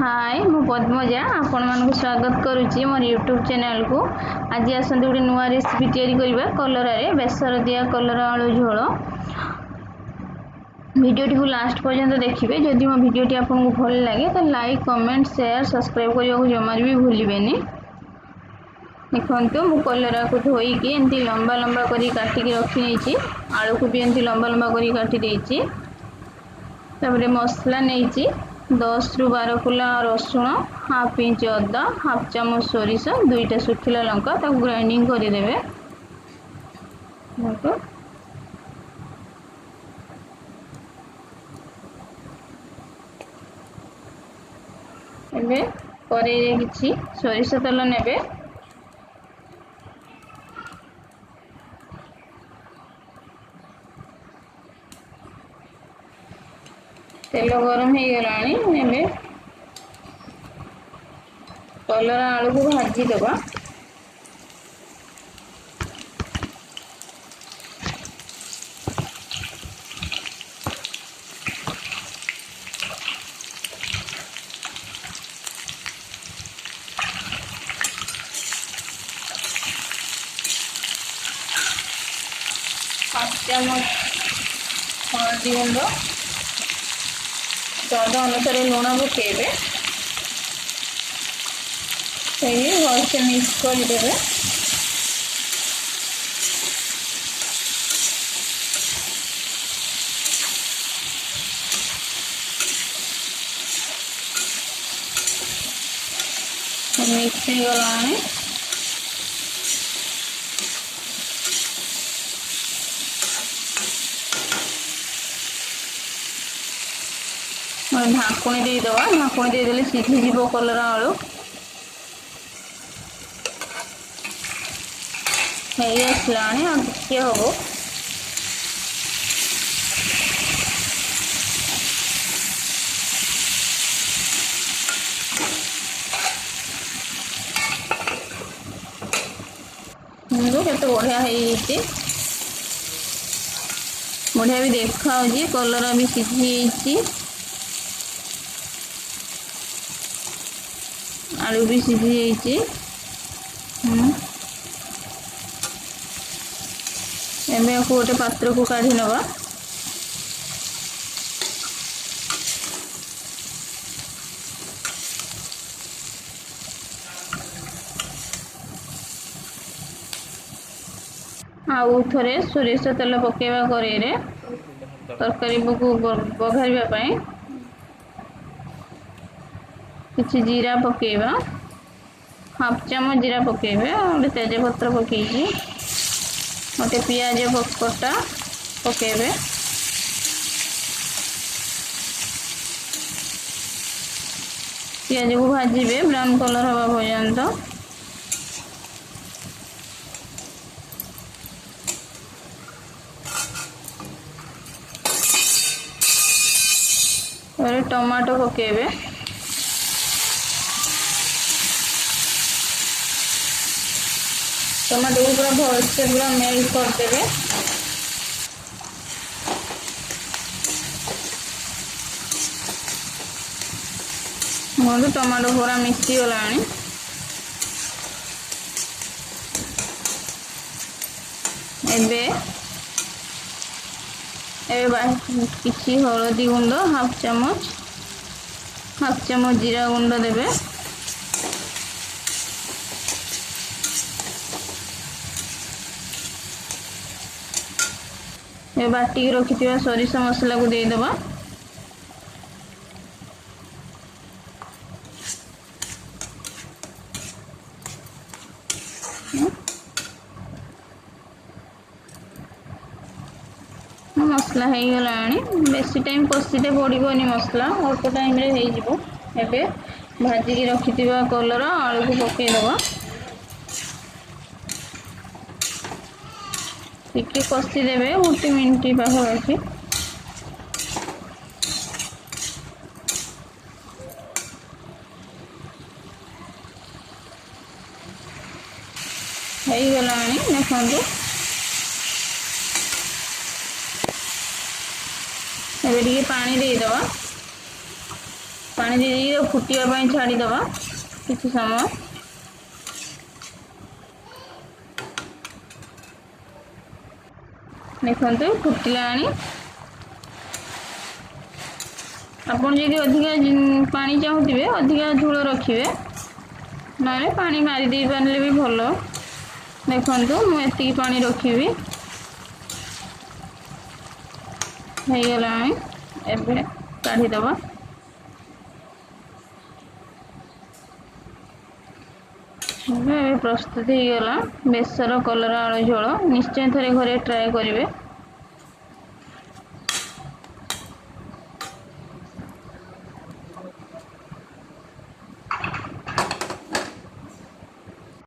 हाय मु पद्मजा आपण मानक स्वागत करुच्ची मोर यूट्यूब चैनल को। आज आसते गोटे नुआ रेसिपी तैयारी करबा कलरा रे बेसर दिया कलरा आलू झोल। वीडियोटी को लास्ट पर्यंत देखिए। जदि मो वीडियोटी आपको भल लगे तो लाइक कमेंट शेयर सब्सक्राइब करने को जमार भी भूलिबेनी। देखो मु कलरा को धोईकी एमती लंबा लंबा करी काटिकी रखी नहीं, आलू को भी एमती लंबा लंबा करी काटी देइछि। तापर मसला नहीं 10 रु 12 कुला रसुण, हाफ इंच अदा, हाफ चामच सोरिष, 2टा सुखिला लंका ताको ग्राइंडिंग कर देबे। एबे करेई किछि सोरिष तेल नेबे। तेल गरम हो गलानी। एबे कलरा आलू को भाजी देबा। हाफ चामच हल्दी गुंड, स्वाद अनुसार लुण पकेबे। भलसे मिक्स करदे। मिक्स हो गलानी। ढाकुणी देदेबा। ढाकुणी देदेले सीझीज कलरा आलू। आसलानी आ टिके हम। केते बढ़िया बढ़िया भी देखा कलरा भी सीझी, आलू भी सीझी। एबे गोटे पात्र को काढ़ी नवा। आउ थरे सोरिष तेल पकेबा करेई रे तरकारी को बघारिबा पई। किछि जीरा पकेबा, हाफ चामच जीरा पकेबे। गोटे तेजपत्र पकेइछि, गोटे पियाज कटा पकेबे। पियाज को भाजिबे ब्राउन कलर हवा पर्यंत। और टमाटो पकेबे। टमाटो को पूरा भलसे पूरा मेल्ट करदेवे। टमाटो पूरा मिक्सी गलानी। एबे किछि हलदी गुंड हाफ चामच जीरा गुंड देबे। बाटी रखि सोरिष मसला को देदेबा। मसला हो गलानी। बेसी टाइम कषिते पड़ोनी मसला, अल्प टाइम रे हो जिवो। एबे भाजिकी रखिथिबा कलरा आलू को पकेइदबा। टिके कषि देबे 1 मिनिट पाखापाखि। हो गलानी देखो। एबे पानी देदेबा। पानी दे फुटिया छाड़ीदबा किसी समय। देखते फुटिला आपन जदि अधिका पानी चाहूबे अधिका झोल रखिए ना पानी मारी दे पारे भी भल। देखु मुझे पानी रखी गला एबे काढ़ीदबा। प्रस्तुत हो गला बेसर कलरा आलू झोल। निश्चय थे घरे ट्राए करेंगे।